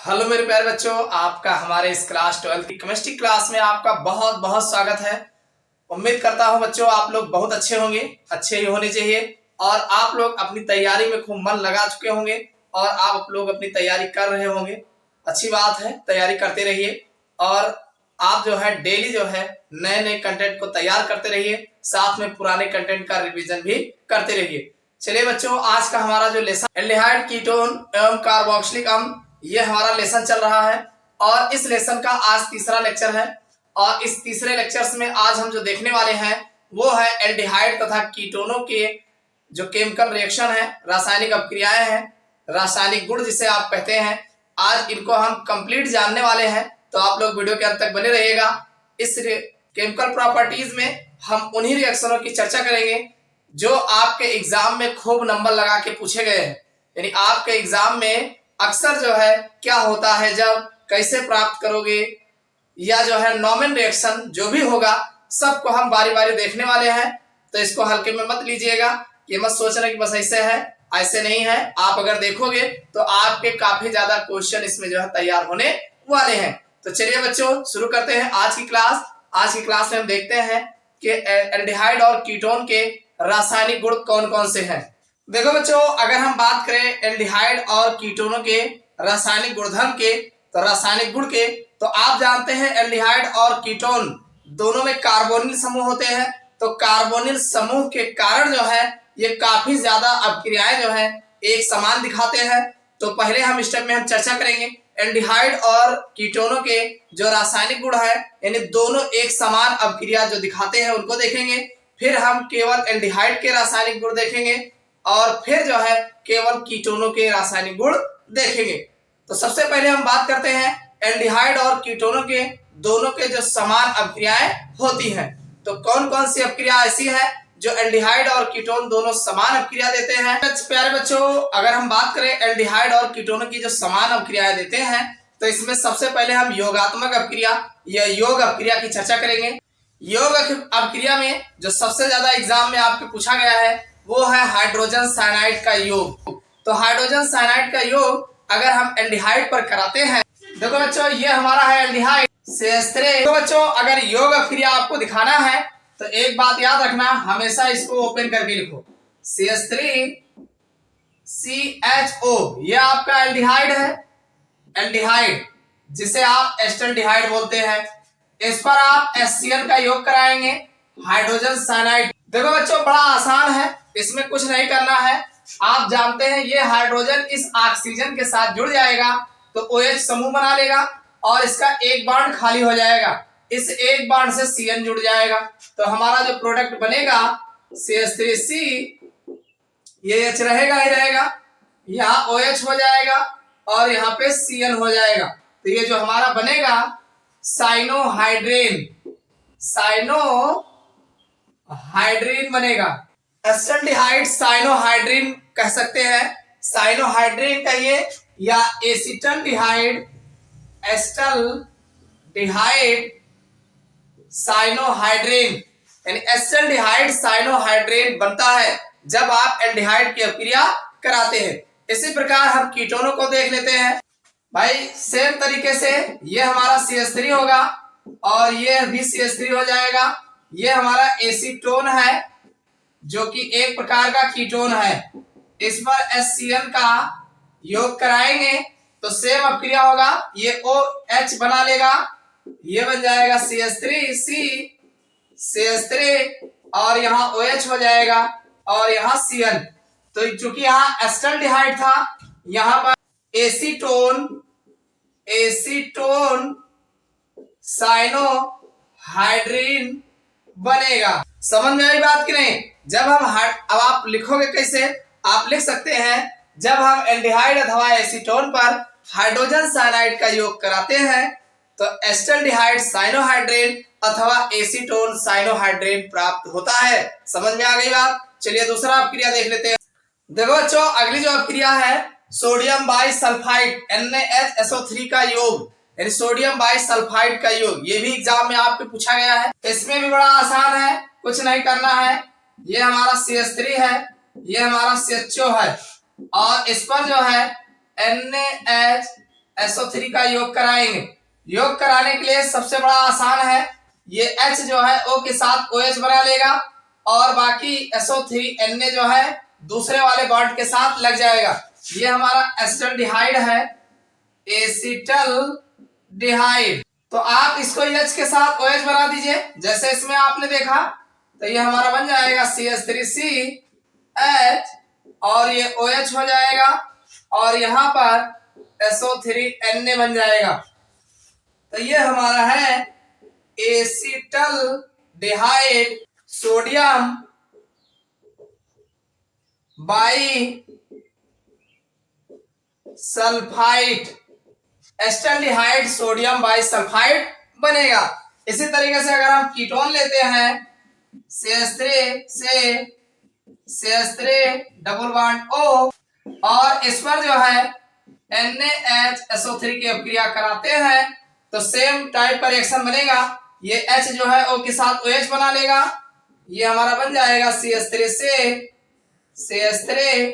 Hello मेरे प्यारे बच्चों, आपका हमारे इस क्लास 12 की केमिस्ट्री क्लास में आपका बहुत बहुत स्वागत है। उम्मीद करता हूं बच्चों आप लोग बहुत अच्छे होंगे, अच्छे ही होने चाहिए और आप लोग अपनी तैयारी में खूब मन लगा चुके होंगे और आप लोग अपनी तैयारी कर रहे होंगे। अच्छी बात है, तैयारी करते रहिए और आप जो है डेली जो है नए नए कंटेंट को तैयार करते रहिए, साथ में पुराने कंटेंट का रिवीजन भी करते रहिए। चलिए बच्चों, आज का हमारा जो लेसन एल्डिहाइड, कीटोन एवं कार्बोक्सिलिक अम्ल, ये हमारा लेसन चल रहा है और इस लेसन का आज तीसरा लेक्चर है। और इस तीसरे लेक्चर्स में आज हम जो देखने वाले हैं वो है एल्डिहाइड तथा कीटोनों के जो केमिकल रिएक्शन है, रासायनिक अभिक्रियाएं हैं, रासायनिक गुण जिसे आप कहते हैं। आज इनको हम कंप्लीट जानने वाले हैं, तो आप लोग वीडियो के अंत तक बने रहिएगा। इस केमिकल प्रॉपर्टीज में हम उन्हीं रिएक्शनों की चर्चा करेंगे जो आपके एग्जाम में खूब नंबर लगा के पूछे गए हैं। यानी आपके एग्जाम में अक्सर जो है क्या होता है, जब कैसे प्राप्त करोगे या जो है नॉर्मल रिएक्शन जो भी होगा सबको हम बारी बारी देखने वाले हैं। तो इसको हल्के में मत लीजिएगा, ये मत सोचना कि बस ऐसे है, ऐसे नहीं है। आप अगर देखोगे तो आपके काफी ज्यादा क्वेश्चन इसमें जो है तैयार होने वाले हैं। तो चलिए बच्चों, शुरू करते हैं आज की क्लास। आज की क्लास में हम देखते हैं कि एल्डिहाइड और कीटोन के रासायनिक गुण कौन कौन से हैं। देखो बच्चों, अगर हम बात करें एल्डिहाइड और कीटोनों के रासायनिक गुणधर्म के, तो रासायनिक गुण के, तो आप जानते हैं एल्डिहाइड और कीटोन दोनों में कार्बोनिल समूह होते हैं। तो कार्बोनिल समूह के कारण जो है ये काफी ज्यादा अभिक्रियाएं जो है एक समान दिखाते हैं। तो पहले हम स्टेप में हम चर्चा करेंगे एल्डिहाइड और कीटोनों के जो रासायनिक गुण है, यानी दोनों एक समान अभिक्रिया जो दिखाते हैं उनको देखेंगे। फिर हम केवल एल्डिहाइड के रासायनिक गुण देखेंगे और फिर जो है केवल कीटोनों के रासायनिक गुण देखेंगे। तो सबसे पहले हम बात करते हैं एल्डिहाइड और कीटोनों के दोनों के जो समान अभिक्रियाएं होती हैं। तो कौन कौन सी अभिक्रिया ऐसी है जो एल्डिहाइड और कीटोन दोनों समान अभिक्रिया देते हैं। प्यारे बच्चों, अगर हम बात करें एल्डिहाइड और कीटोनों की जो समान अभिक्रियाएं देते हैं, तो इसमें सबसे पहले हम योगात्मक अभिक्रिया या योग अभिक्रिया की चर्चा करेंगे। योग अभिक्रिया में जो सबसे ज्यादा एग्जाम में आपके पूछा गया है वो है हाइड्रोजन साइनाइड का योग। तो हाइड्रोजन साइनाइड का योग अगर हम एल्डिहाइड पर कराते हैं, देखो बच्चों ये हमारा है एल्डिहाइड CH3। तो बच्चों अगर योग अभिक्रिया आपको दिखाना है तो एक बात याद रखना, हमेशा इसको ओपन करके लिखो, CH3CHO, ये आपका एल्डिहाइड है, एल्डिहाइड जिसे आप एस्टल्डिहाइड बोलते हैं। इस पर आप HCl का योग कराएंगे, हाइड्रोजन साइनाइड। देखो बच्चों बड़ा आसान है, इसमें कुछ नहीं करना है। आप जानते हैं ये हाइड्रोजन इस ऑक्सीजन के साथ जुड़ जाएगा तो OH समूह बना लेगा और इसका एक बॉन्ड खाली हो जाएगा, इस एक बॉन्ड से CN जुड़ जाएगा। तो हमारा जो प्रोडक्ट बनेगा CH3C, ये H रहेगा ही रहेगा, यहाँ OH हो जाएगा और यहाँ पे CN हो जाएगा। तो ये जो हमारा बनेगा साइनोहाइड्रेन, साइनोहाइड्रीन बनेगा। एस्टल्डिहाइड साइनोहाइड्रीन कह सकते हैं, साइनोहाइड्रीन कहिए या एसिटल्डिहाइड, एस्टल्डिहाइड साइनोहाइड्रीन, यानी एस्टल्डिहाइड साइनोहाइड्रीन बनता है जब आप एल्डिहाइड की अभिक्रिया कराते हैं। इसी प्रकार हम कीटोनों को देख लेते हैं। भाई सेम तरीके से ये हमारा CH3 होगा और ये भी CH3 हो जाएगा। ये हमारा एसीटोन है जो कि एक प्रकार का कीटोन है, इस पर HCl का योग कराएंगे तो सेम अभिक्रिया होगा, ये OH बना लेगा, ये बन जाएगा CH3 और यहाँ OH हो जाएगा और यहाँ CN। तो चूंकि यहाँ एस्टल्डिहाइड था, यहाँ पर एसीटोन साइनोहाइड्रीन बनेगा। समझ में आई बात कि नहीं? जब हम अब आप लिखोगे कैसे, आप लिख सकते हैं जब हम एल्डिहाइड अथवा एसीटोन पर हाइड्रोजन साइनाइड का योग कराते हैं तो एस्टल्डिहाइड साइनोहाइड्रेन अथवा एसीटोन साइनोहाइड्रेन प्राप्त होता है। समझ में आ गई बात? चलिए दूसरा अभिक्रिया देख लेते हैं। देखो बच्चों अगली जो अभिक्रिया है सोडियम बाइसल्फाइड NaHSO3 का योग, यानी सोडियम बाइसल्फाइड का योग, ये भी एग्जाम में आपको पूछा गया है। इसमें भी बड़ा आसान है, कुछ नहीं करना है। ये हमारा CH3 है, ये हमारा CHO है और इस पर जो है NaH SO3 का योग कराएंगे। योग कराने के लिए सबसे बड़ा आसान है, ये H जो है O के साथ OH बना लेगा और बाकी SO3 जो है दूसरे वाले बॉन्ड के साथ लग जाएगा। ये हमारा एसिटल्डिहाइड है, एसिटल्डिहाइड। तो आप इसको H के साथ OH बना दीजिए, जैसे इसमें आपने देखा। तो ये हमारा बन जाएगा CH3CH और ये OH हो जाएगा और यहाँ पर SO3 बन जाएगा। तो ये हमारा है acetaldehyde sodium by sulphide, acetaldehyde sodium by sulphide बनेगा। इसी तरीके से अगर हम कीटोन लेते हैं CH3 से CH3 डबल बॉन्ड O और इस पर जो है NaHSO3 की अभिक्रिया कराते हैं तो सेम टाइप का रिएक्शन बनेगा। ये H जो है O के साथ OH बना लेगा, ये हमारा बन जाएगा CH3 से CH3,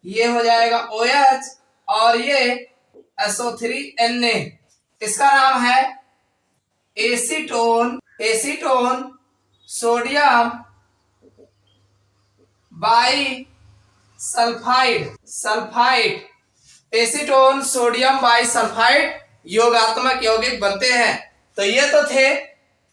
ये हो जाएगा OH और ये SO3Na। इसका नाम है acetone sodium by sulphide acetone sodium by sulphide योगात्मक यौगिक बनते हैं। तो ये तो थे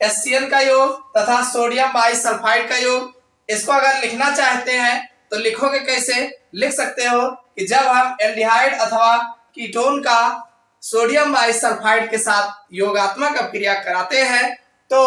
HCl का योग तथा सोडियम बाई सल्फाइड का योग। इसको अगर लिखना चाहते हैं तो लिखोगे कैसे? लिख सकते हो कि जब हम एल्डिहाइड अथवा कीटोन का सोडियम बाई सल्फाइड के साथ योगात्मक अभिक्रिया कराते हैं तो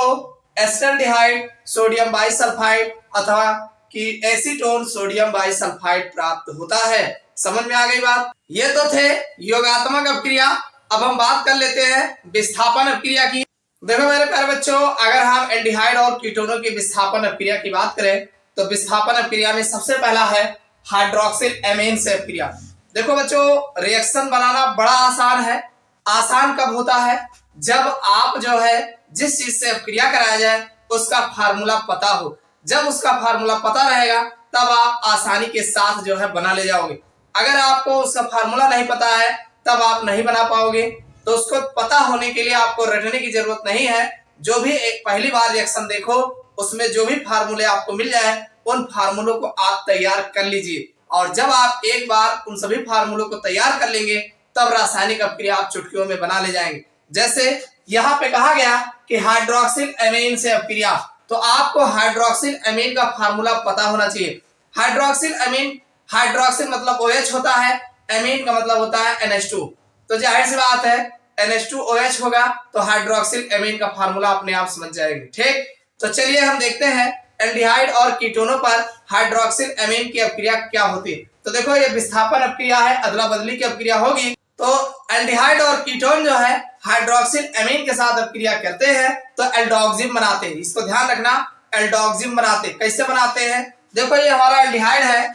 एसिटल्डिहाइड सोडियम बाई सल्फाइड अथवा कि एसीटोन सोडियम बाई सल्फाइड प्राप्त होता है। समझ में आ गई बात? ये तो थे योगात्मक अभिक्रिया। अब हम बात कर लेते हैं विस्थापन अभिक्रिया की। देखो मेरे प्यारे बच्चों, अगर हम एल्डिहाइड और कीटोनों की विस्थापन अभिक्रिया की बात करें तो विस्थापन अभिक्रिया में सबसे पहला है हाइड्रोक्सिल एमीन से अभिक्रिया। देखो बच्चों, रिएक्शन बनाना बड़ा आसान है। आसान कब होता है? जब आप जो है जिस चीज से अभिक्रिया कराया जाए उसका फार्मूला पता हो। जब उसका फार्मूला पता रहेगा तब आप आसानी के साथ जो है बना ले जाओगे। अगर आपको उसका फार्मूला नहीं पता है तब आप नहीं बना पाओगे। तो उसको पता होने के लिए आपको रटने की जरूरत नहीं है। जो भी एक पहली बार रिएक्शन देखो उसमें जो भी फार्मूले आपको मिल जाए उन फार्मूलों को आप तैयार कर लीजिए और जब आप एक बार उन सभी फार्मूलों को तैयार कर लेंगे तब रासायनिक अभिक्रिया आप चुटकियों में बना ले जाएंगे। जैसे यहाँ पे कहा गया कि हाइड्रोक्सिल एमीन से अभिक्रिया, तो आपको हाइड्रोक्सिल एमीन का फार्मूला पता होना चाहिए। हाइड्रोक्सिल एमीन, हाइड्रोक्सिल मतलब OH होता है, एमीन का मतलब होता है NH2। तो जाहिर सी बात है NH2OH होगा तो हाइड्रोक्सिल एमीन का फार्मूला अपने आप समझ जाएंगे। ठीक, तो चलिए हम देखते हैं एल्डिहाइड और कीटोनों पर हाइड्रोक्सिल एमीन की अभिक्रिया क्या होती है। तो देखो ये विस्थापन अभिक्रिया है, अदला बदली की अभिक्रिया होगी। तो एल्डिहाइड और कीटोन जो है हाइड्रोक्सिल एमीन के साथ अभिक्रिया करते हैं तो एल्डोक्सिम बनाते हैं। इसको ध्यान रखना, एल्डोक्सिम बनाते। कैसे बनाते हैं? देखो ये हमारा एल्डिहाइड है,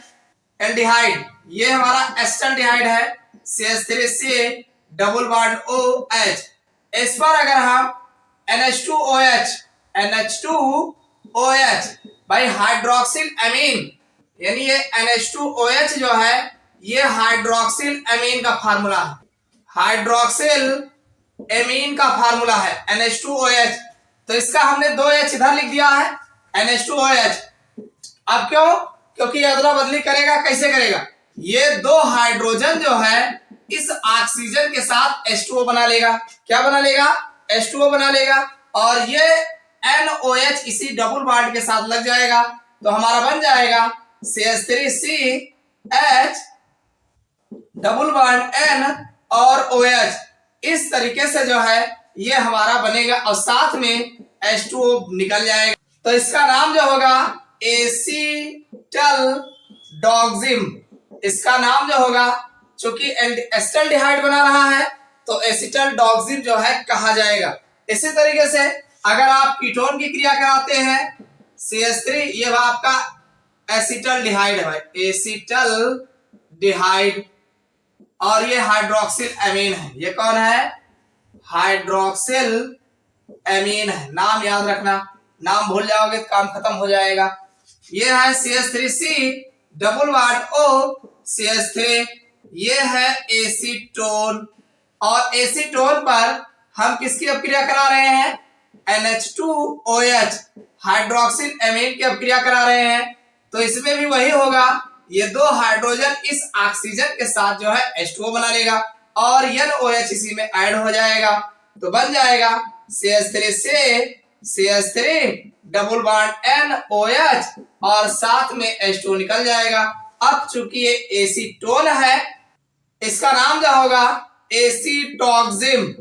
एल्डिहाइड, ये हमारा एसिटल्डिहाइड है CH3C डबल बॉन्ड OH। इस पर अगर हम NH2OH भाई हाइड्रोक्सिल एमीन, यानी ये NH2OH जो है ये हाइड्रोक्सिल एमीन का फार्मूला है। हाइड्रोक्सिल एमीन का फार्मूला है NH2OH। तो इसका हमने 2H इधर लिख दिया है NH2OH। अब क्यों? क्योंकि ये अदला बदली करेगा। कैसे करेगा? ये दो हाइड्रोजन जो है इस ऑक्सीजन के साथ H2O बना लेगा। क्या बना लेगा? H2O बना लेगा और ये NOH इसी डबल बॉन्ड के साथ लग जाएगा तो हमारा बन जाएगा CH3CH डबल बॉन्ड N और OH। इस तरीके से जो है ये हमारा बनेगा और साथ में H2O निकल जाएगा। तो इसका नाम जो होगा एसिटल्डोक्सिम। इसका नाम जो होगा, चूंकि एसिटल्डिहाइड बना रहा है तो एसिटल्डोक्सिम जो है कहा जाएगा। इसी तरीके से अगर आप कीटोन की क्रिया कराते हैं CH3, ये आपका एसिटल्डिहाइड है भाई, एसिटल्डिहाइड, और ये हाइड्रोक्सिल एमीन है। ये कौन है? हाइड्रोक्सिल एमीन है। नाम याद रखना, नाम भूल जाओगे तो काम खत्म हो जाएगा। ये है CH3C double bond O CH3, ये है एसीटोन और एसीटोन पर हम किसकी अपक्रिया करा रहे हैं? NH2OH हाइड्रोक्सिल एमीन की अपक्रिया करा रहे हैं। तो इसमें भी वही होगा, ये दो हाइड्रोजन इस ऑक्सीजन के साथ जो है H2O बना लेगा और NOH इसी में ऐड हो जाएगा, तो बन जाएगा CH3 से CH3 डबल बॉन्ड NOH और साथ में H2O निकल जाएगा। अब चूंकि ये एसीटोन है, इसका नाम जो होगा एसीटोक्सिम,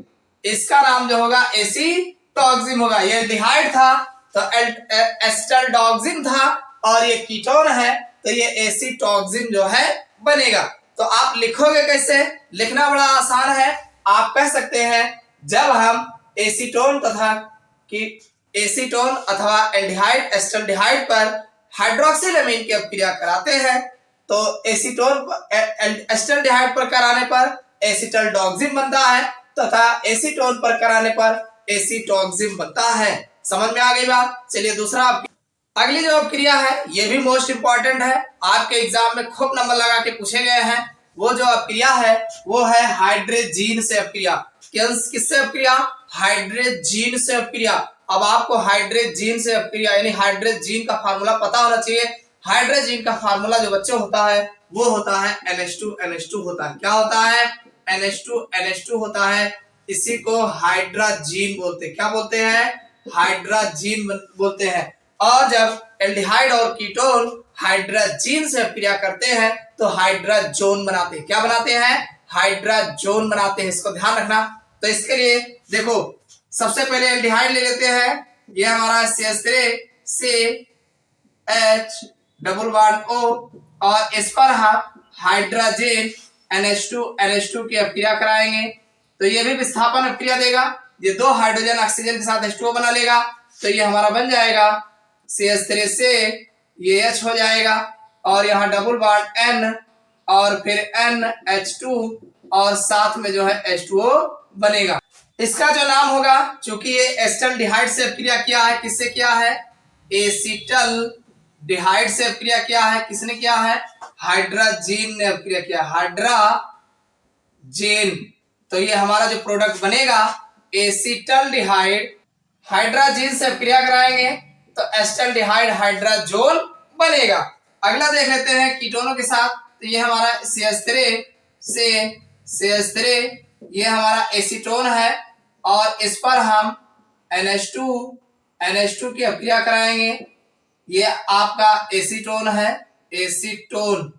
इसका नाम जो होगा एसीटोक्सिम होगा। ये एल्डिहाइड था तो एस्टरडोक्सिम था और ये कीटोन है तो ये एसीटोक्सिम जो है बनेगा। तो आप लिखोगे कैसे? लिखना बड़ा आसान है। आप कह सकते हैं जब हम एसीटोन अथवा एल्डिहाइड एस्टल्डिहाइड पर हाइड्रोक्सिल अमीन की अपक्रिया कराते हैं तो एसीटोन एस्टल्डिहाइड पर कराने पर एसिटल्डोक्सिम बनता है तथा एसीटोन पर कराने पर एसीटोक्सिम बनता है। समझ में आ गई बात? चलिए दूसरा, अगली जो अपक्रिया है ये भी मोस्ट इंपॉर्टेंट है, आपके एग्जाम में खूब नंबर लगा के पूछे गए हैं। वो जो अपक्रिया है वो है हाइड्रोजीन से अपक्रिया। किससे अपक्रिया? हाइड्रोजीन से अपक्रिया। अब आपको हाइड्रोजीन से अपक्रिया यानी हाइड्रोजीन का फार्मूला पता होना चाहिए। हाइड्रोजीन का फार्मूला जो बच्चों होता है वो होता है NH2NH2 होता है। क्या होता है? NH2NH2 होता है। इसी को हाइड्राजीन बोलते हैं। क्या बोलते हैं? हाइड्राजीन बोलते हैं। और जब एल्डिहाइड और कीटोन हाइड्राजीन से अपक्रिया करते हैं तो हाइड्राजोन बनाते हैं। क्या बनाते हैं? हाइड्राजोन बनाते हैं। इसको ध्यान रखना। तो इसके लिए देखो, सबसे पहले एल्डिहाइड ले लेते हैं। ये हमारा CH3 से H डबल बॉन्ड O और इस पर हम हाइड्रोजन NH2NH2 की अपक्रिया कराएंगे तो ये भी विस्थापन अपक्रिया देगा। ये दो हाइड्रोजन ऑक्सीजन के साथ H2O बना लेगा तो ये हमारा बन जाएगा CH3 से ये H हो जाएगा और यहाँ डबल बॉन्ड N और फिर NH2 और साथ में जो है H2O बनेगा। इसका जो नाम होगा, चूंकि ये एस्टल्डिहाइड से अपक्रिया किया है, किससे किया है? एसिटल्डिहाइड से अपक्रिया किया है। किसने किया है? हाइड्राजीन ने अपक्रिया किया, हाइड्राजीन। तो ये हमारा जो प्रोडक्ट बनेगा एसिटल्डिहाइड, हाइड्राजीन से अपक्रिया कराएंगे तो एस्टल्डिहाइड हाइड्राजोन बनेगा। अगला देख लेते हैं कीटोनों के साथ। तो ये हमारा CH3 से CH3 ये हमारा एसीटोन है और इस पर हम NH2 की अपक्रिया कराएंगे। ये आपका एसीटोन है, एसीटोन।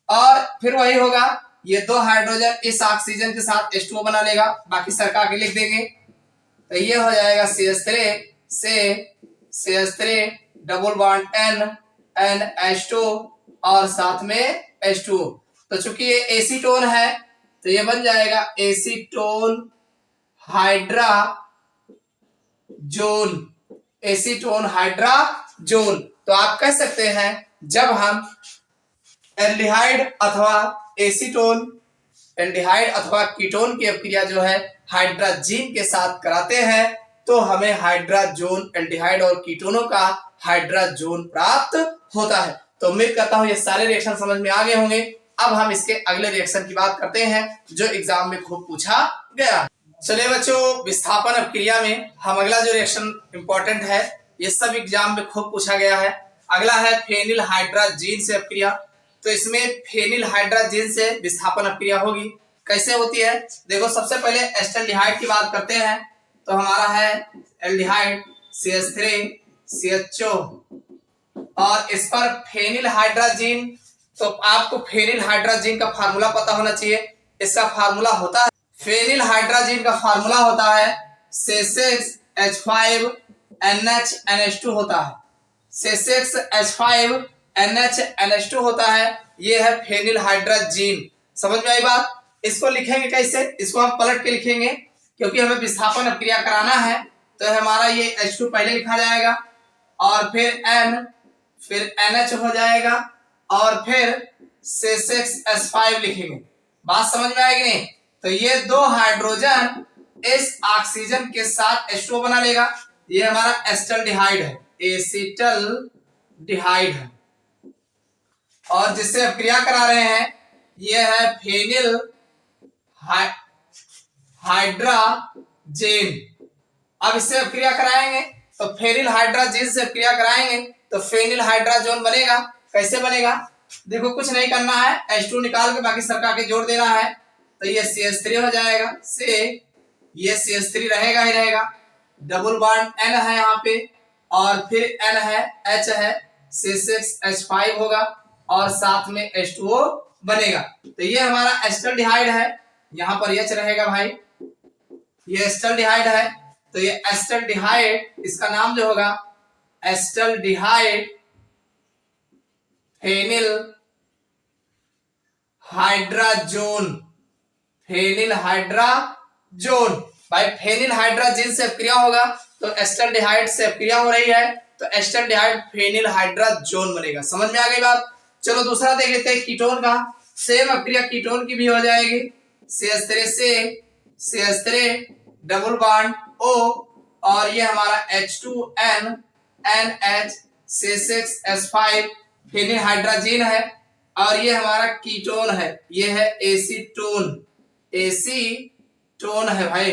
और फिर वही होगा, ये दो हाइड्रोजन इस ऑक्सीजन के साथ H2O बना लेगा, बाकी सरका के लिख देंगे। तो ये हो जाएगा CH3 से CH3 double bond N NH2 और साथ में H2O। तो चूंकि ये एसीटोन है तो ये बन जाएगा एसीटोन हाइड्राजोन, एसीटोन हाइड्राजोन। तो आप कह सकते हैं जब हम एल्डिहाइड अथवा कीटोन की अपक्रिया जो है हाइड्राजीन के साथ कराते हैं तो हमें हाइड्राजोन, एल्डिहाइड और कीटोनों का हाइड्राजोन प्राप्त होता है। तो उम्मीद करता हूं ये सारे रिएक्शन समझ में आ गए होंगे। अब हम इसके अगले रिएक्शन की बात करते हैं जो एग्जाम में खूब पूछा गया। चलिए बच्चों, विस्थापन अपक्रिया में हम अगला जो रिएक्शन इंपॉर्टेंट है, ये सब एग्जाम में खूब पूछा गया है। अगला है फेनिल हाइड्राजीन से अपक्रिया। तो इसमें फेनिल हाइड्राजीन से विस्थापन अपक्रिया होगी। कैसे होती है? देखो, सबसे पहले एस्टल्डिहाइड की बात करते हैं तो हमारा है एल्डिहाइड CH3 CHO और इस पर फेनिल हाइड्राजीन। तो आपको फेनिल हाइड्राजीन का फार्मूला पता होना चाहिए। इसका फार्मूला होता है, फेनिल हाइड्राजीन का फार्मूला होता है C6H5NH होता है। C6H5NH होता है। ये है फेनिल हाइड्राजीन। समझ में आई बात? इसको लिखेंगे कैसे? इसको हम पलट के लिखेंगे क्योंकि हमें विस्थापन अपक्रिया कराना है। तो हमारा ये H2 पहले लिखा जाएगा और फिर N, फिर NH हो जाएगा और फिर C6H5 लिखेंगे। बात समझ में आएगी नहीं? तो ये दो हाइड्रोजन इस ऑक्सीजन के साथ H2O बना लेगा। ये हमारा एसिटल्डिहाइड है, एसिटल्डिहाइड है। और जिससे अपक्रिया करा रहे हैं ये है फेनिल हाइड्रोजन। अब इससे अपक्रिया कराएंगे तो फेनिल हाइड्रोजन से अपक्रिया कराएंगे तो फेनिल हाइड्रोजन बनेगा। कैसे बनेगा? देखो कुछ नहीं करना है, H2 निकाल के बाकी सरका के जोड़ देना है तो ये CH3 हो जाएगा। से ये CH3 रहेगा ही रहेगा, डबल बॉन्ड N है यहाँ पे और फिर N है, H है, C6H5 होगा और साथ में H2O बनेगा। तो ये हमारा एस्टल्डिहाइड है, यहाँ पर H रहेगा भाई, ये एस्टल्डिहाइड है तो ये एस्टल्डिहाइड, इसका नाम जो होगा acetaldehyde phenyl hydrogen. Phenyl hydrogen भाई, फेनिल हाइड्रोजन से अपक्रिया होगा तो एस्टल्डिहाइड से अपक्रिया हो रही है तो एस्टल्डिहाइड फेनिल हाइड्रोजन बनेगा। समझ में आ गई बात? चलो दूसरा देख लेते हैं कीटोन का। सेम अपक्रिया कीटोन की भी हो जाएगी। CH3 से CH3 डबल बॉन्ड O और ये हमारा H2N NH C6H5 phenyl hydrogen है और ये हमारा कीटोन है, ये है एसीटोन। एसीटोन है भाई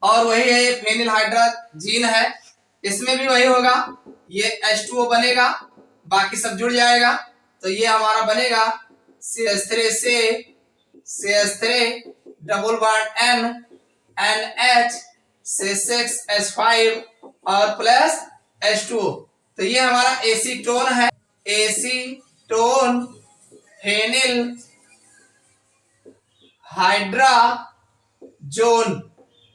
और वही है ये फेनिल हाइड्रोजन है, इसमें भी वही होगा, ये H2O बनेगा, बाकी सब जुड़ जाएगा तो ये हमारा बनेगा CH3 से CH3 double bond N NH C6H5 और प्लस H2O। तो ये हमारा एसीटोन है, acetone phenyl hydrogen.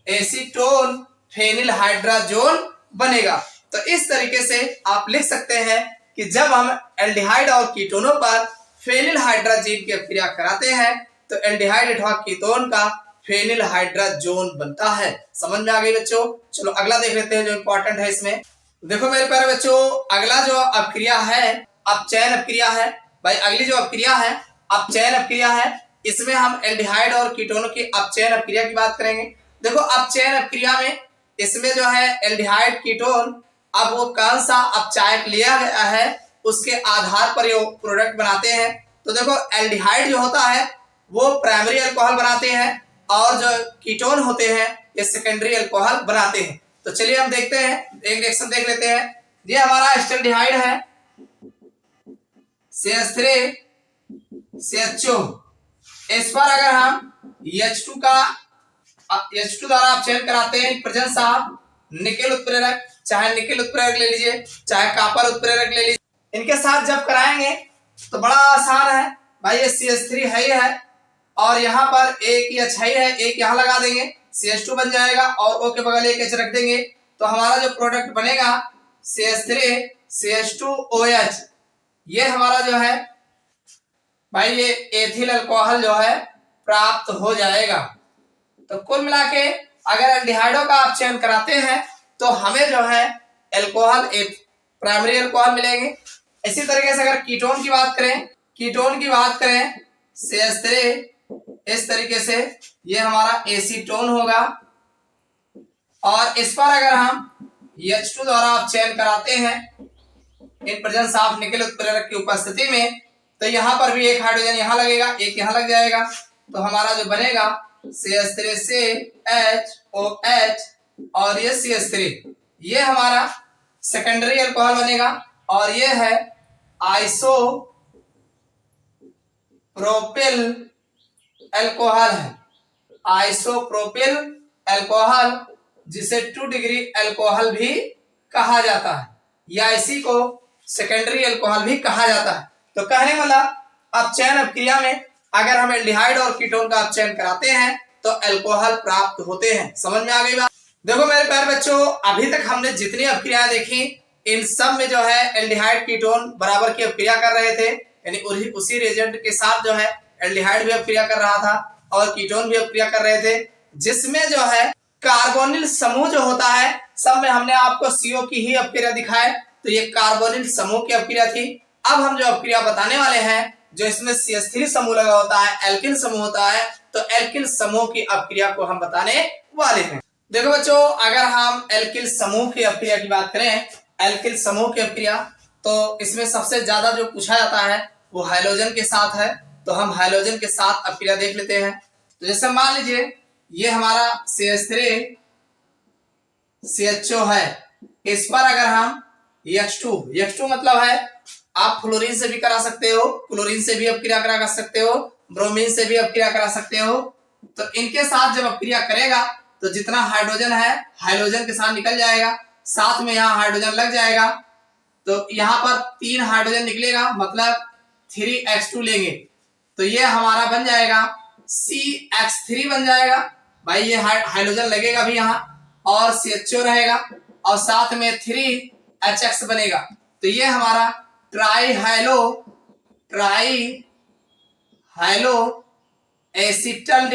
Acetone phenyl hydrogen बनेगा। तो इस तरीके से आप लिख सकते हैं कि जब हम एल्डिहाइड और कीटोनों पर फेनिल हाइड्रोजन की अपक्रिया कराते हैं तो एल्डिहाइड अथवा कीटोन का फेनिल हाइड्रोजन बनता है। समझ में आ गई बच्चों? चलो अगला देख लेते हैं जो इंपॉर्टेंट है इसमें। देखो मेरे प्यारे बच्चों, अगला जो अपक्रिया है अपचयन अपक्रिया है भाई। अगली जो अपक्रिया है अपचयन अपक्रिया है, इसमें हम एल्डिहाइड और कीटोनों की अपचयन अपक्रिया की बात करेंगे। देखो अपचयन अपक्रिया में इसमें जो है एल्डिहाइड कीटोन, अब वो कौन सा अपचायक लिया गया है उसके आधार पर ये प्रोडक्ट बनाते हैं। तो देखो एल्डिहाइड जो होता है वो प्राइमरी अल्कोहल बनाते हैं और जो कीटोन होते हैं ये सेकेंडरी अल्कोहल बनाते हैं। तो चलिए हम देखते हैं, एक रिएक्शन देख लेते हैं। ये हमारा एस्टल्डिहाइड है CH3 CHO, इस पर अगर हम H2 द्वारा अपचयन कराते हैं प्रेजेंस ऑफ निकेल उत्प्रेरक, चाहे निकेल उत्प्रेरक ले लीजिए चाहे कॉपर उत्प्रेरक ले लीजिए, इनके साथ जब कराएंगे तो बड़ा आसान है भाई। ये CH3 है ही है और यहाँ पर एक H है, एक यहाँ लगा देंगे CH2 बन जाएगा और O के बगल एक H रख देंगे तो हमारा जो प्रोडक्ट बनेगा CH3 CH2OH, ये हमारा जो है भाई ये एथिल अल्कोहल जो है प्राप्त हो जाएगा। तो कुल मिला के अगर एल्डिहाइडों का आप चयन कराते हैं तो हमें जो है अल्कोहल प्राइमरी अल्कोहल मिलेंगे। इसी तरीके से अगर कीटोन की बात करें CH3, इस तरीके से ये हमारा एसीटोन होगा और इस पर अगर हम H2 द्वारा आप चयन कराते हैं इन प्रेजेंस ऑफ निकेल उत्प्रेरक की उपस्थिति में तो यहाँ पर भी एक हाइड्रोजन यहाँ लगेगा, एक यहाँ लग जाएगा तो हमारा जो बनेगा CH3 से HOH और ये CH3, ये हमारा सेकेंडरी अल्कोहल बनेगा और ये है आइसोप्रोपिल अल्कोहल है। आइसोप्रोपिल अल्कोहल जिसे 2 डिग्री अल्कोहल भी कहा जाता है या इसी को सेकेंडरी अल्कोहल भी कहा जाता है। तो कहने वाला अपचयन अपक्रिया में अगर हम एल्डिहाइड और कीटोन का अपचयन कराते हैं तो अल्कोहल प्राप्त होते हैं। समझ में आ गई बात? देखो मेरे प्यारे बच्चों, अभी तक हमने जितनी अपक्रियाएं देखी इन सब में जो है एल्डिहाइड कीटोन बराबर की अपक्रिया कर रहे थे, यानी उसी रिएजेंट के साथ जो है एल्डिहाइड भी अपक्रिया कर रहा था और कीटोन भी अपक्रिया कर रहे थे, जिसमें जो है कार्बोनिल समूह जो होता है, सब में हमने आपको CO की ही अपक्रिया दिखाए तो ये कार्बोनिल समूह की अपक्रिया थी। अब हम जो अपक्रिया बताने वाले हैं जो इसमें CH3 समूह लगा होता है, एल्किल समूह होता है, तो एल्किल समूह की अपक्रिया को हम बताने वाले हैं। देखो बच्चों, अगर हम एल्किल समूह की अपक्रिया की बात करें, एल्किल समूह की अपक्रिया, तो इसमें सबसे ज्यादा जो पूछा जाता है वो हाइड्रोजन के साथ है। तो हम हाइड्रोजन के साथ अपक्रिया देख लेते हैं। तो जैसे मान लीजिए ये हमारा CH3 CHO है। इस पर अगर हम H2 मतलब है आप फ्लोरीन से भी करा सकते हो, क्लोरीन से भी अपक्रिया करा सकते हो, ब्रोमीन से भी अपक्रिया करा सकते हो। तो इनके साथ जब अपक्रिया करेगा तो जितना हाइड्रोजन है हाइड्रोजन के साथ निकल जाएगा, साथ में यहाँ हाइड्रोजन लग जाएगा। तो यहाँ पर 3 हाइड्रोजन निकलेगा, मतलब 3H2 लेंगे तो ये हमारा बन जाएगा CH3 बन जाएगा। भाई ये हाइड्रोजन लगेगा भी यहाँ और CHO रहेगा और साथ में 3HX बनेगा। तो ये हमारा ट्राई हाइलो एसिटल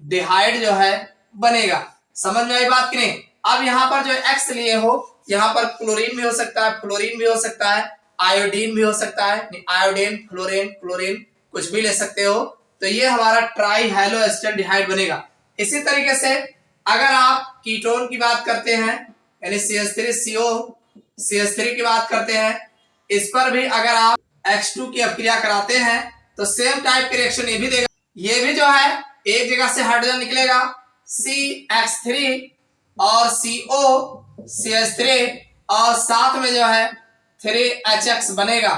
डिहाइड जो है बनेगा। समझ में आई बात कि नहीं? अब यहाँ पर जो X लिए हो, यहाँ पर क्लोरीन भी हो सकता है, फ्लोरीन भी हो सकता है, आयोडीन भी हो सकता है, आयोडीन फ्लोरीन कुछ भी ले सकते हो। तो ये हमारा ट्राई हाइलो एसिटल डिहाइड बनेगा। इसी तरीके से अगर आप कीटोन की बात करते हैं यानी CH3CO CH3 की बात करते हैं, इस पर भी अगर आप H2 की अपक्रिया कराते हैं तो सेम टाइप की रिएक्शन ये भी देगा। ये भी जो है एक जगह से हाइड्रोजन निकलेगा CH3 और CO CH3 और साथ में जो है 3HX बनेगा।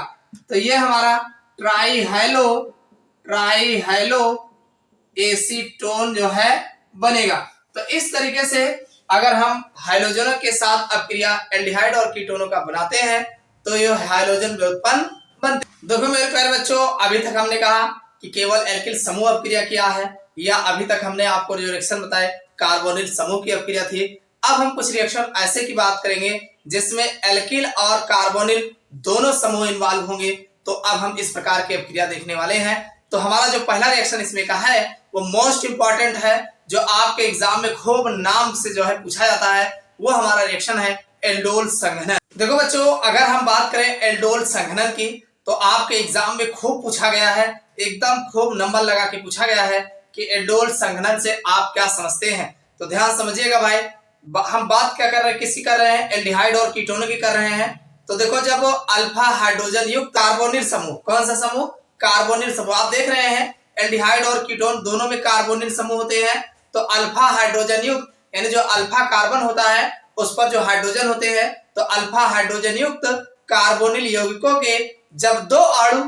तो ये हमारा ट्राई हाइलो एसीटोन जो है बनेगा। तो इस तरीके से अगर हम हाइड्रोजनों के साथ अपक्रिया एल्डिहाइड और कीटोनों का बनाते हैं तो ये हाइड्रोजन व्युत्पन्न बनते हैं। देखो मेरे प्यारे बच्चों, अभी तक हमने कहा कि केवल एल्किल समूह अपक्रिया किया है, या अभी तक हमने आपको जो रिएक्शन बताए कार्बोनिल समूह की अपक्रिया थी। अब हम कुछ रिएक्शन ऐसे की बात करेंगे जिसमें एल्किल और कार्बोनिल दोनों समूह इन्वॉल्व होंगे। तो अब हम इस प्रकार की अपक्रिया देखने वाले हैं। तो हमारा जो पहला रिएक्शन इसमें का है वो मोस्ट इंपॉर्टेंट है, जो आपके एग्जाम में खूब नाम से जो है पूछा जाता है, वो हमारा रिएक्शन है एल्डोल संघनन। देखो बच्चों, अगर हम बात करें एल्डोल संघनन की तो आपके एग्जाम में खूब पूछा गया है, एकदम खूब नंबर लगा के पूछा गया है कि एल्डोल संघनन से आप क्या समझते हैं। तो ध्यान समझिएगा भाई, हम बात क्या कर रहे हैं, किसी कर रहे हैं, एल्डिहाइड और कीटोनों की कर रहे हैं। तो देखो जब अल्फा हाइड्रोजन युक्त कार्बोनिल समूह, कौन सा समूह? कार्बोनिल समूह। आप देख रहे हैं एल्डिहाइड और कीटोन दोनों में कार्बोनिल समूह होते हैं। तो अल्फा हाइड्रोजन युक्त यानी जो अल्फा कार्बन होता है उस पर जो हाइड्रोजन होते हैं, तो अल्फा हाइड्रोजन युक्त कार्बोनिल यौगिकों के जब दो अणु,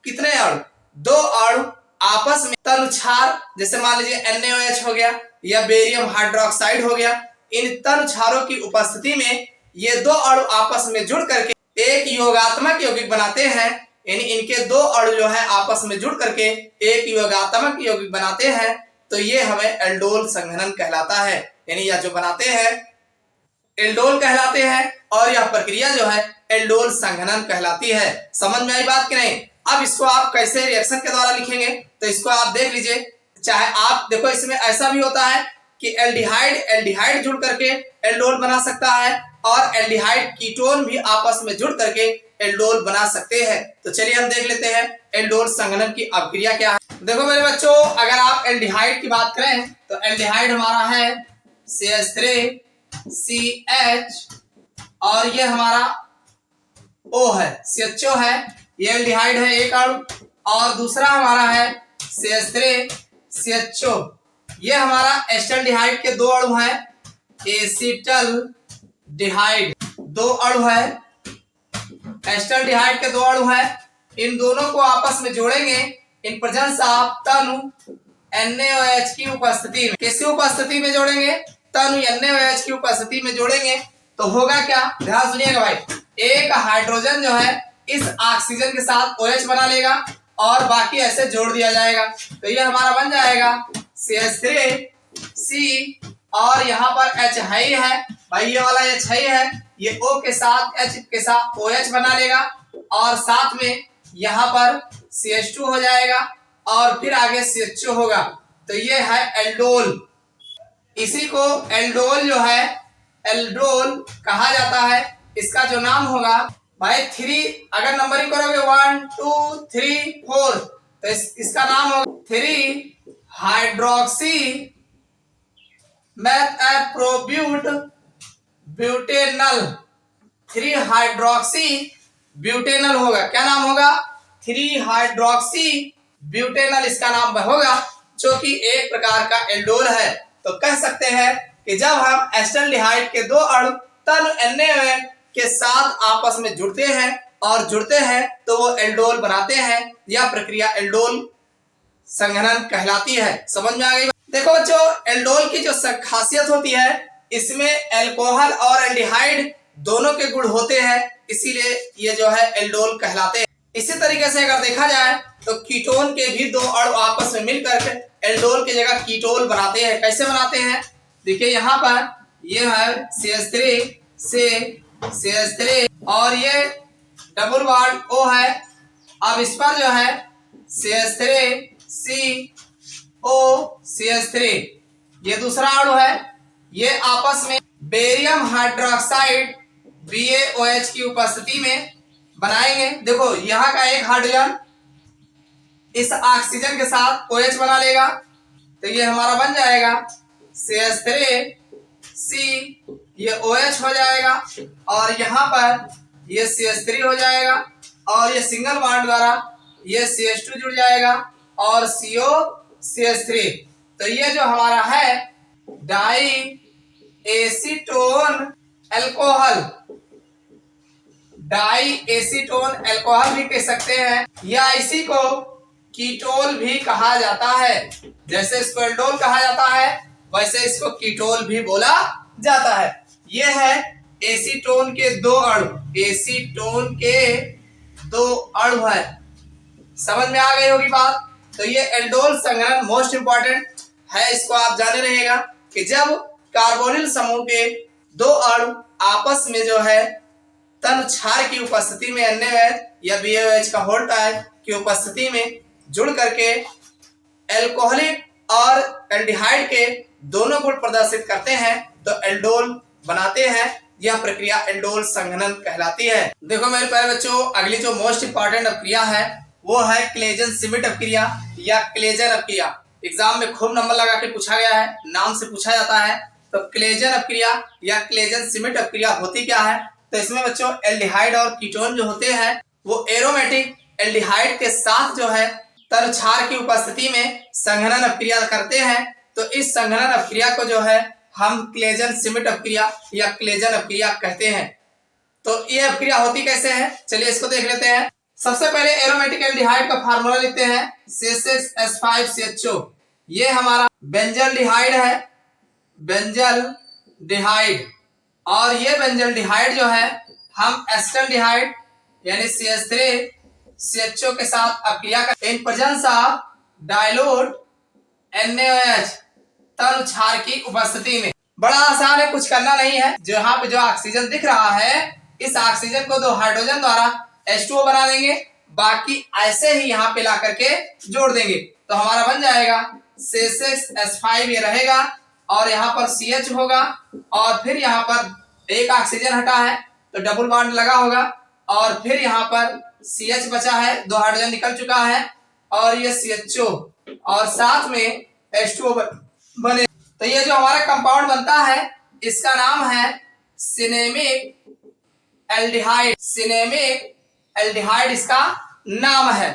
कितने अणु? 2 अणु आपस में तनुछार, जैसे मान लीजिए NaOH हो गया या बेरियम हाइड्रोक्साइड हो गया, इन तनुछारों की उपस्थिति में ये 2 अणु आपस में जुड़ करके एक योगात्मक यौगिक बनाते हैं। यानी इनके 2 अणु जो है आपस में जुड़ करके एक योगात्मक यौगिक बनाते हैं। तो ये हमें एल्डोल संघनन कहलाता है, यानी यह जो बनाते हैं एल्डोल कहलाते हैं और यह प्रक्रिया जो है एल्डोल संघनन कहलाती है। समझ में आई बात कि नहीं? अब इसको आप कैसे रिएक्शन के द्वारा लिखेंगे तो इसको आप देख लीजिए। चाहे आप देखो इसमें ऐसा भी होता है कि एल्डिहाइड जुड़ करके एल्डोल बना सकता है और एल्डिहाइड कीटोन भी आपस में जुड़ करके एल्डोल बना सकते हैं। तो चलिए हम देख लेते हैं एल्डोल संघनन की अपक्रिया क्या है। देखो मेरे बच्चों, अगर आप एल्डिहाइड की बात करें तो एल्डिहाइड हमारा है CH3CH और ये हमारा O है, CHO है। ये एल्डिहाइड है एक अणु, और दूसरा हमारा है CH3CHO। ये हमारा एस्टल्डिहाइड के 2 अणु हैं, एसिटल डिहाइड 2 अणु है, एस्टल्डिहाइड के 2 अणु हैं। इन दोनों को आपस में जोड़ेंगे in presence of Tanu NaOH की उपस्थिति में। किसकी उपस्थिति में जोड़ेंगे? तनु NaOH की उपस्थिति में जोड़ेंगे तो होगा क्या? ध्यान सुनिएगा भाई, एक हाइड्रोजन जो है इस ऑक्सीजन के साथ OH बना लेगा और बाकी ऐसे जोड़ दिया जाएगा। तो ये हमारा बन जाएगा CH3C और यहाँ पर H है भाई, ये वाला H है, ये O के साथ H के साथ OH बना लेगा और साथ में यहाँ पर CH2 हो जाएगा और फिर आगे CHO होगा। तो ये है एल्डोल। इसी को एल्डोल जो है एल्डोल कहा जाता है। इसका जो नाम होगा भाई 3, अगर नंबरिंग करोगे 1 2 3 4 तो इसका नाम होगा 3 हाइड्रोक्सी मैथप्रोब्यूट ब्यूटेनल। 3 हाइड्रोक्सी ब्यूटेनल होगा। क्या नाम होगा? 3 हाइड्रोक्सी ब्यूटेनल इसका नाम होगा। जो कि एक प्रकार का एल्डोल है। तो कह सकते हैं कि जब हम एसिटाल्डिहाइड के दो अणु तन Na के साथ आपस में जुड़ते हैं और जुड़ते हैं तो वो एल्डोल बनाते हैं। यह प्रक्रिया एल्डोल संघनन कहलाती है। समझ में आ गई? देखो बच्चों, एल्डोल की जो खासियत होती है, इसमें अल्कोहल और एल्डिहाइड दोनों के गुण होते हैं, इसीलिए ये जो है एल्डोल कहलाते हैं। इसी तरीके से अगर देखा जाए तो कीटोन के भी दो अणु आपस में मिलकर के एल्डोल की जगह कीटोल बनाते हैं। कैसे बनाते हैं? देखिए यहाँ पर ये है CH3 से CH3 और ये डबल बॉन्ड O है। अब इस पर जो है CH3 CO CH3 ये दूसरा अणु है। ये आपस में बेरियम हाइड्रोक्साइड BaOH की उपस्थिति में बनाएंगे। देखो यहाँ का एक हाइड्रोजन इस ऑक्सीजन के साथ OH बना लेगा तो ये हमारा बन जाएगा CH3 C, ये OH हो जाएगा और यहाँ पर ये CH3 हो जाएगा और ये सिंगल बॉन्ड द्वारा ये CH2 जुड़ जाएगा और CO CH3। तो ये जो हमारा है di acetone alcohol, di acetone alcohol भी कह सकते हैं या इसी को कीटोल भी कहा जाता है। जैसे इसको एल्डोल कहा जाता है वैसे इसको कीटोल भी बोला जाता है। यह है एसीटोन के दो अणु, एसीटोन के दो अणु है। समझ में आ गई होगी बात? तो ये एल्डोल संघनन मोस्ट इंपॉर्टेंट है, इसको आप जाने रहेगा कि जब कार्बोनिल समूह के दो अणु आपस में जो है तन क्षार की उपस्थिति में NaOH या BaOH का होल्ड टाइप की उपस्थिति में जुड़ करके एल्कोहलिक और एल्डिहाइड के दोनों गुण प्रदर्शित करते हैं तो एल्डोल बनाते हैं। यह प्रक्रिया एल्डोल संघनन कहलाती है। देखो मेरे प्यारे बच्चों, अगली जो मोस्ट इंपॉर्टेंट अपक्रिया है वो है क्लेजन सिमिट अपक्रिया या क्लेजन अपक्रिया। एग्जाम में खूब नंबर लगा के पूछा गया है, नाम से पूछा जाता है। तो क्लेजन अपक्रिया या क्लेजन सिमिट अपक्रिया होती क्या है? तो इसमें बच्चों एल्डिहाइड और कीटोन जो होते हैं वो एरोमेटिक एल्डिहाइड के साथ जो है तल क्षार की उपस्थिति में संघनन अपक्रिया करते हैं। तो इस संघनन अपक्रिया को जो है हम क्लेजन सिमिट अपक्रिया या क्लेजन अपक्रिया कहते हैं। तो ये अपक्रिया होती कैसे है, चलिए इसको देख लेते हैं। सबसे पहले एरोमेटिक एल्डिहाइड का फार्मूला लिखते हैं C6H5CHO। ये हमारा बेंजल्डिहाइड है, बेंजल्डिहाइड। और ये बेंजल्डिहाइड जो है हम एसिटाल्डिहाइड यानी CH3CHO के साथ अपक्रिया कर in presence of dilute NaOH तन क्षार की उपस्थिति में। बड़ा आसान है, कुछ करना नहीं है। जो यहाँ पे जो ऑक्सीजन दिख रहा है इस ऑक्सीजन को दो हाइड्रोजन द्वारा H2O बना देंगे, बाकी ऐसे ही यहाँ पे ला करके जोड़ देंगे तो हमारा बन जाएगा C6H5 ये रहेगा और यहाँ पर CH होगा और फिर यहाँ पर एक ऑक्सीजन हटा है तो डबल बॉन्ड लगा होगा और फिर यहाँ पर CH बचा है, दो हाइड्रोजन निकल चुका है और ये CHO और साथ में H2O बने। तो ये जो हमारा कंपाउंड बनता है इसका नाम है सिनेमिक एल्डिहाइड। सिनेमिक एल्डिहाइड इसका नाम है।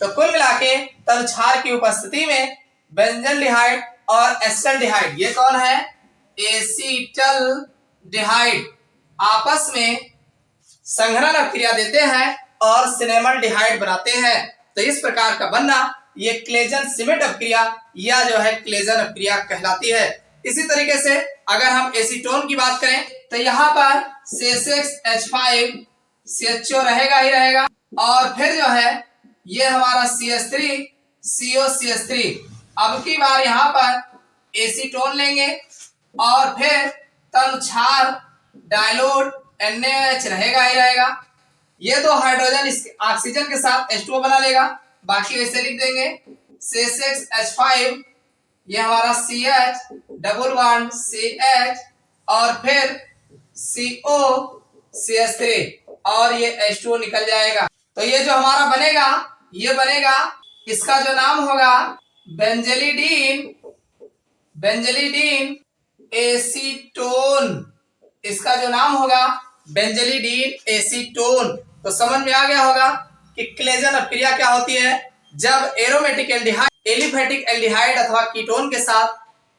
तो कुल मिला के तल क्षार की उपस्थिति में बेंजल्डिहाइड और एसिटाल्डिहाइड, ये कौन है? एसिटाल्डिहाइड आपस में संघनन अपक्रिया देते हैं और सिनेमल्डिहाइड बनाते हैं। तो इस प्रकार का बनना ये क्लेजन सिमिट अपक्रिया या जो है क्लेजन अपक्रिया कहलाती है। इसी तरीके से अगर हम एसीटोन की बात करें तो यहाँ पर C6H5CHO रहेगा ही रहेगा और फिर जो है ये हमारा CH3COCH3। अब की बार यहाँ पर एसीटोन लेंगे और फिर तन क्षार डाइल्यूट NaOH रहेगा ही रहेगा। ये दो हाइड्रोजन इस ऑक्सीजन के साथ H2O बना लेगा, बाकी वैसे लिख देंगे C6H5 ये हमारा CH डबल बॉन्ड CH और फिर COCH3 और ये H2O निकल जाएगा। तो ये जो हमारा बनेगा ये बनेगा, इसका जो नाम होगा बेंजलिडीन, बेंजलिडीन एसीटोन। इसका जो नाम होगा बेंजलिडीन एसीटोन। तो समझ में आ गया होगा कि क्लेजन अपक्रिया क्या होती है। जब एरोमेटिक एल्डिहाइड एलिफेटिक एल्डिहाइड अथवा कीटोन के साथ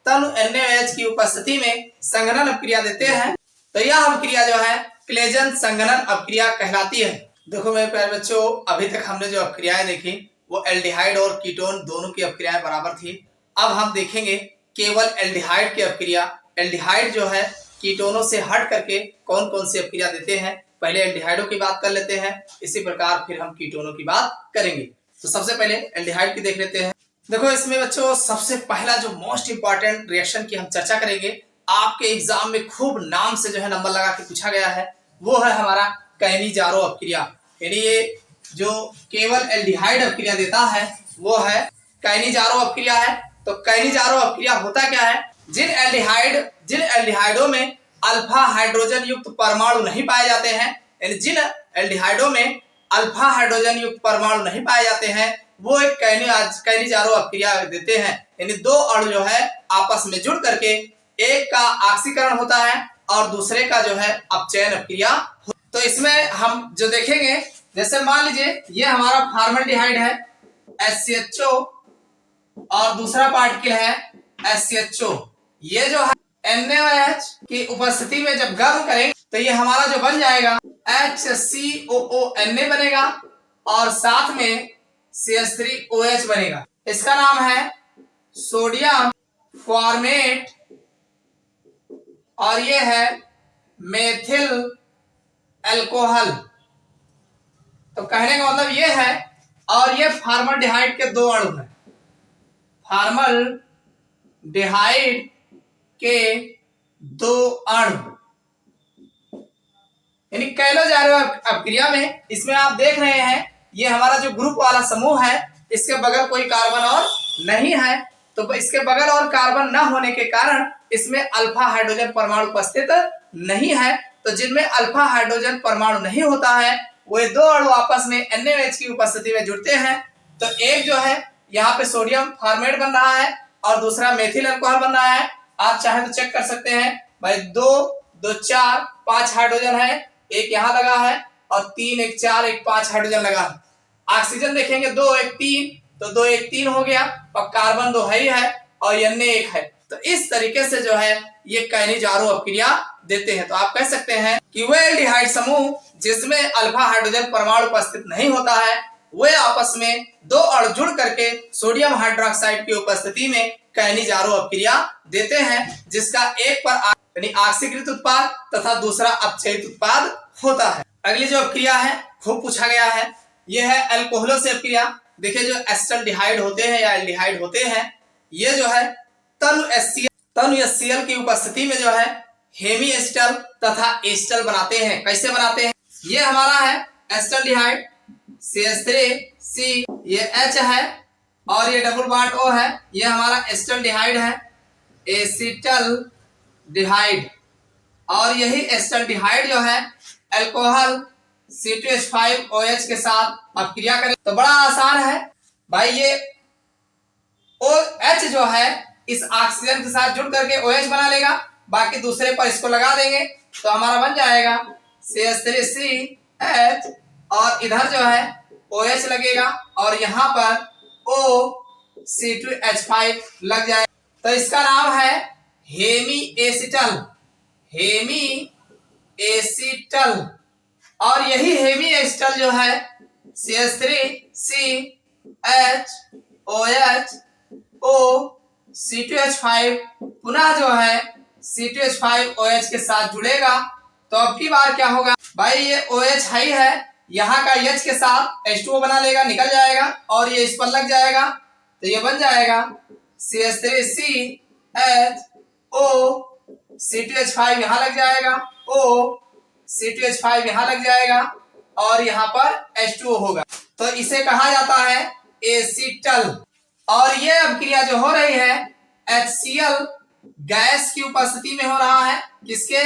तनु NaOH की उपस्थिति में संघनन अपक्रिया देते हैं तो यह अपक्रिया जो है क्लेजन संघनन अपक्रिया कहलाती है। देखो मेरे प्यारे बच्चों, अभी तक हमने जो अपक्रियाएं देखी वो एल्डिहाइड और कीटोन दोनों की अपक्रियाएं बराबर थी। अब हम देखेंगे केवल एल्डिहाइड की अपक्रिया। एल्डिहाइड जो है कीटोनों से हट करके कौन कौन सी अपक्रिया देते हैं। पहले एल्डिहाइडों की बात कर लेते हैं, इसी प्रकार फिर हम कीटोनों की बात करेंगे। तो सबसे पहले एल्डिहाइड की देख लेते हैं। देखो इसमें बच्चों सबसे पहला जो मोस्ट इंपॉर्टेंट रिएक्शन की हम चर्चा करेंगे, आपके एग्जाम में खूब नाम से जो है नंबर लगा के पूछा गया है, वो है हमारा कैनिजारो अपक्रिया। यानी ये जो केवल एल्डिहाइड अपक्रिया देता है वो है कैनिजारो अपक्रिया है। तो कैनिजारो अपक्रिया होता क्या है, जिन एल्डिहाइडों में अल्फा हाइड्रोजन युक्त परमाणु नहीं पाए जाते हैं, यानी जिन एल्डिहाइडों में अल्फा हाइड्रोजन युक्त परमाणु नहीं पाए जाते हैं वो एक कैनिजारो अपक्रिया देते हैं। यानी दो अणु जो है आपस में जुड़ करके एक का ऑक्सीकरण होता है और दूसरे का जो है अपचयन अपक्रिया। तो इसमें हम जो देखेंगे, जैसे मान लीजिए ये हमारा फॉर्मल्डिहाइड है HCHO और दूसरा पार्टिकल है HCHO। ये जो है NaOH की उपस्थिति में जब गर्म करेंगे तो ये हमारा जो बन जाएगा HCOONA बनेगा और साथ में CH3OH बनेगा। इसका नाम है सोडियम फॉर्मेट और ये है मेथिल अल्कोहल। तो कहने का मतलब ये है, और ये फॉर्मल्डिहाइड के दो अणु हैं। फॉर्मल्डिहाइड के दो अणु यानी कैलोजारो अपक्रिया में इसमें आप देख रहे हैं ये हमारा जो ग्रुप वाला समूह है इसके बगल कोई कार्बन और नहीं है। तो इसके बगल और कार्बन न होने के कारण इसमें अल्फा हाइड्रोजन परमाणु उपस्थित नहीं है। तो जिनमें अल्फा हाइड्रोजन परमाणु नहीं होता है वे दो अणु आपस में NaOH की उपस्थिति में जुड़ते हैं। तो एक जो है यहाँ पे सोडियम फॉर्मेट बन रहा है और दूसरा मेथिल अल्कोहल बन रहा है। आप चाहे तो चेक कर सकते हैं भाई, 2 2 4 5 हाइड्रोजन है, एक यहाँ लगा है और 3 1 4 1 5 हाइड्रोजन लगा है। ऑक्सीजन देखेंगे 2 1 3, तो 2 1 3 हो गया और कार्बन 2 है ही है और Na 1 है। तो इस तरीके से जो है ये कैनिजारो अपक्रिया देते हैं। तो आप कह सकते हैं कि वे एल्डिहाइड समूह जिसमें अल्फा हाइड्रोजन परमाणु उपस्थित नहीं होता है वे आपस में दो अणु जुड़ करके सोडियम हाइड्रोक्साइड की उपस्थिति में कैनिजारो अपक्रिया देते हैं, जिसका एक पर यानी ऑक्सीकृत उत्पाद तथा दूसरा अपचयित उत्पाद होता है। अगली जो अपक्रिया है खूब पूछा गया है, यह है अल्कोहलों से अपक्रिया। देखिए जो एस्टल्डिहाइड होते हैं या एल्डिहाइड होते हैं, ये जो है तनु HCl की उपस्थिति में जो है हेमी एस्टर तथा एस्टर बनाते हैं। कैसे बनाते हैं, ये हमारा है एस्टल्डिहाइड CH3C, ये H है और ये डबल बॉन्ड O है, ये हमारा एस्टल्डिहाइड है एसिटल्डिहाइड। और यही एस्टल्डिहाइड जो है अल्कोहल C2H5OH के साथ अपक्रिया करें तो बड़ा आसान है भाई। ये OH जो है इस ऑक्सीजन के साथ जुड़ करके OH बना लेगा, बाकी दूसरे पर इसको लगा देंगे तो हमारा बन जाएगा CH3CH और इधर जो है OH लगेगा और यहाँ पर OC2H5 लग जाएगा। तो इसका नाम है हेमी एसिटल। और यही हेमी एसिटल जो है CH3CHOH C2H5 पुनः जो है C2H5OH के साथ जुड़ेगा। तो अब की बार क्या होगा भाई, ये OH ही है, यहाँ का H के साथ H2O बना लेगा, निकल जाएगा और ये इस पर लग जाएगा तो ये बन जाएगा CH3CHO C2H5 यहाँ लग जाएगा, O C2H5 यहाँ लग जाएगा और यहाँ पर H2O होगा। तो इसे कहा जाता है एसिटल। और ये अपक्रिया जो हो रही है HCl गैस की उपस्थिति में हो रहा है। किसके?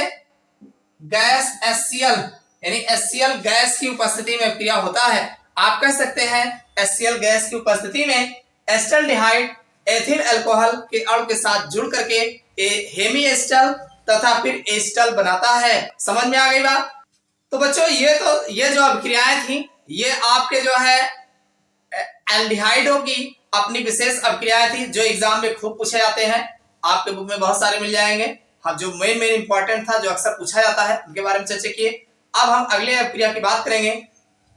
गैस HCl, यानी HCl गैस की उपस्थिति में अपक्रिया होता है। आप कह सकते हैं HCl गैस की उपस्थिति में एस्टल्डिहाइड एथिल अल्कोहल के अणु के साथ जुड़ करके हेमी एस्टल तथा फिर एस्टल बनाता है। समझ में आ गई बात? तो बच्चों ये जो अपक्रियाएं थी ये आपके जो है एल्डिहाइडों की अपनी विशेष अपक्रियाएं थी जो एग्जाम में खूब पूछे जाते हैं। आपके बुक में बहुत सारे मिल जाएंगे। हाँ, जो मेन इंपॉर्टेंट था, जो अक्सर पूछा जाता है, उनके बारे में चर्चा किए। अब हम अगले अपक्रिया की बात करेंगे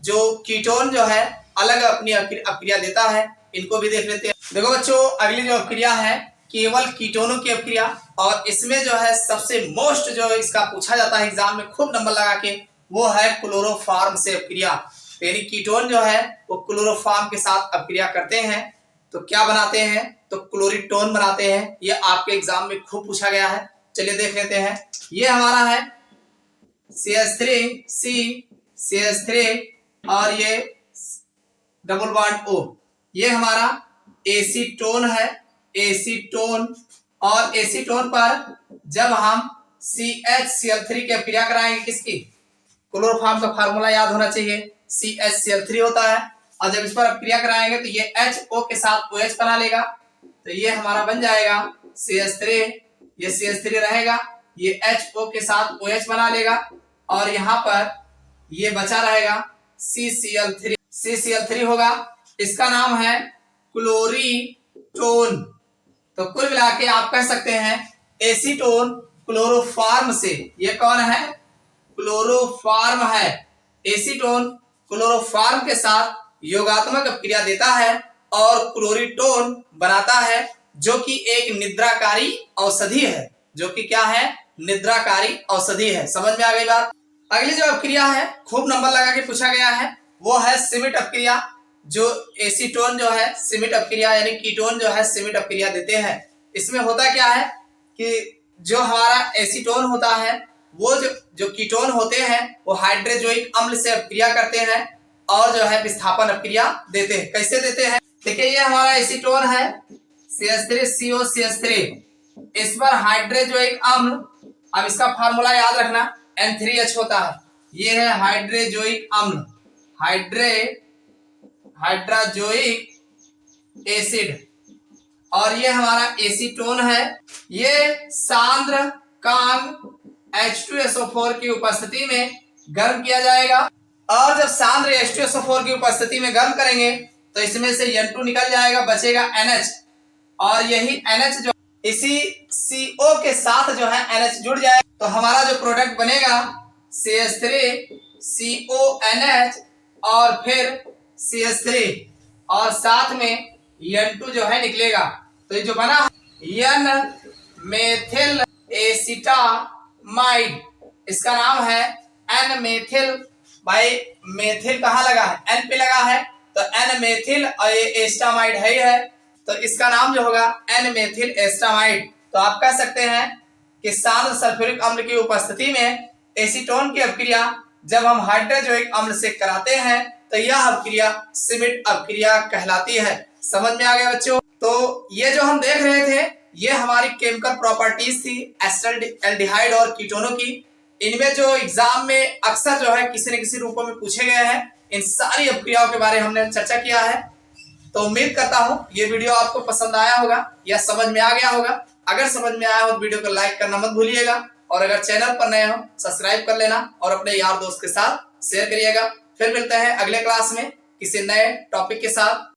जो कीटोन जो है अलग अपनी अपक्रिया देता है, इनको भी देख लेते हैं। देखो बच्चों, अगली जो अपक्रिया है केवल कीटोनों की अपक्रिया, और इसमें जो है सबसे मोस्ट जो इसका पूछा जाता है एग्जाम में खूब नंबर लगा के, वो है क्लोरोफॉर्म से अपक्रिया। यानी कीटोन जो है वो क्लोरोफॉर्म के साथ अपक्रिया करते हैं तो क्या बनाते हैं, तो क्लोरीटोन बनाते हैं। ये आपके एग्जाम में खूब पूछा गया है। चलिए देख लेते हैं। ये हमारा है CH3 और ये डबल बॉन्ड O, ये हमारा एसीटोन है, एसीटोन। और एसीटोन पर जब हम CHCl3 की अपक्रिया कराएंगे, किसकी, क्लोरोफॉर्म का फार्मूला याद होना चाहिए, CHCl3 होता है। और जब इस पर अपक्रिया कराएंगे तो ये HO के साथ OH बना लेगा, तो ये हमारा बन जाएगा CH3, ये CH3 रहेगा, ये HO के साथ OH बना लेगा, और यहाँ पर ये बचा रहेगा CCl3 होगा। इसका नाम है क्लोरीटोन। तो कुल मिला के आप कह सकते हैं एसीटोन क्लोरोफॉर्म से, ये कौन है, क्लोरोफॉर्म है। एसीटोन क्लोरोफॉर्म के साथ योगात्मक अपक्रिया देता है और क्लोरीटोन बनाता है, जो कि एक निद्राकारी औषधि है, जो कि क्या है, निद्राकारी औषधि है। समझ में आ गई बात। अगली जो अपक्रिया है खूब नंबर लगा के पूछा गया है, वो है सिमिट अपक्रिया। जो एसीटोन जो है सिमिट अपक्रिया, यानी कीटोन जो है सिमिट अपक्रिया देते हैं। इसमें होता क्या है कि जो हमारा एसीटोन होता है, वो जो कीटोन होते हैं वो हाइड्रोजोइक अम्ल से अपक्रिया करते हैं और जो है विस्थापन अपक्रिया देते हैं। कैसे देते हैं, देखिए ये हमारा एसीटोन है CH3COCH3, इस पर हाइड्रोजोइक अम्ल, अब इसका फार्मूला याद रखना, N3H होता है। ये है हाइड्रोजोइक अम्ल, हाइड्रोजोइक एसिड, और ये हमारा एसीटोन है। ये सांद्र काम H2SO4 की उपस्थिति में गर्म किया जाएगा, और जब सांद्र H2SO4 की उपस्थिति में गर्म करेंगे तो इसमें से N2 निकल जाएगा, बचेगा NH, और यही NH जो इसी CO के साथ जो है NH जुड़ जाए तो हमारा जो प्रोडक्ट बनेगा CH3CONH और फिर CH3 और साथ में N2 जो है निकलेगा। तो ये जो बना N मेथिल एसिटामाइड, इसका नाम है N मेथिल। भाई मेथिल कहाँ लगा है, N पे लगा है, तो N मेथिल, और ये एस्टामाइड है ही है, तो इसका नाम जो होगा N मेथिल एस्टामाइड। तो आप कह सकते हैं कि सांद्र सल्फ्यूरिक अम्ल की उपस्थिति में एसीटोन की अपक्रिया जब हम हाइड्रोजोइक अम्ल से कराते हैं तो यह अपक्रिया सिमिट अपक्रिया कहलाती है। समझ में आ गया बच्चों। तो ये जो हम देख रहे थे ये हमारी केमिकल प्रॉपर्टीज थी एल्डिहाइड और कीटोनों की। इनमें जो एग्जाम में अक्सर जो है किसी न किसी रूपों में पूछे गए हैं, इन सारी अपक्रियाओं के बारे में हमने चर्चा किया है। तो उम्मीद करता हूं ये वीडियो आपको पसंद आया होगा या समझ में आ गया होगा। अगर समझ में आया हो तो वीडियो को लाइक करना मत भूलिएगा, और अगर चैनल पर नए हो सब्सक्राइब कर लेना और अपने यार दोस्त के साथ शेयर करिएगा। फिर मिलते हैं अगले क्लास में किसी नए टॉपिक के साथ।